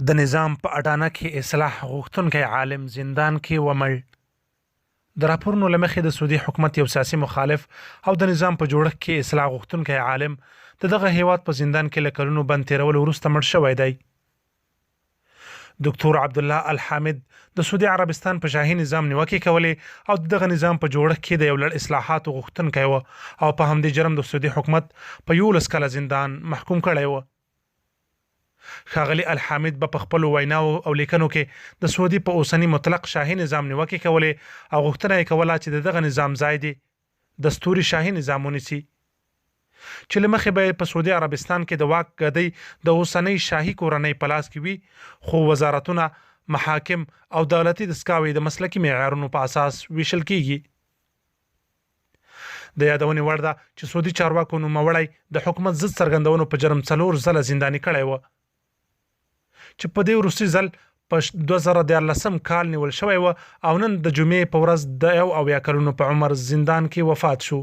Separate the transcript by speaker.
Speaker 1: د نظام په اډانه کې اصلاح غوښتونکی عالم زندان کې ومړ. د راپورونو له مخې د سعودي حکومت یو سیاسي مخالف او د نظام په جوړښت کې اصلاح غوښتونکی عالم د دغه هیواد په زندان کې له کلونو بند تیرولو وروسته مړ شوی دی. دکتور عبدالله الحامد د سعودي عربستان په شاهي نظام نیوکې کولې او دغه نظام په جوړښت کې د یو لړ اصلاحاتو غوښتونکی و او په همدې جرم د سعودي حکومت په 11 کاله زندان محکوم کړی و. ښاغلي الحامد په خپلو ویناو او لیکنو کې د سعودي په اوسني مطلق شاهي نظام نیوکې کولې او غوښتنه یې کوله چې دغه نظام ځای دی دستوري شاهي نظام ونیسي، چې له مخې به په سعودي عربستان کې د واک ګدۍ د اوسنۍ شاهي کورنۍ په لاس کې وي، خو وزارتونه، محاکم او دولتي دستګاوې د مسلکي معیارونو په اساس ویشل کیږي. د یادونې وړ ده چې سعودي چارواکو نوموړی د حکومت ضد څرګندونو په جرم 4 ځله زنداني کړی و، چې په دې وروستي ځل په 2014 کال نیول شوی و او نن د جمعې په ورځ د 71 کلونو په عمر زندان کې وفات شو.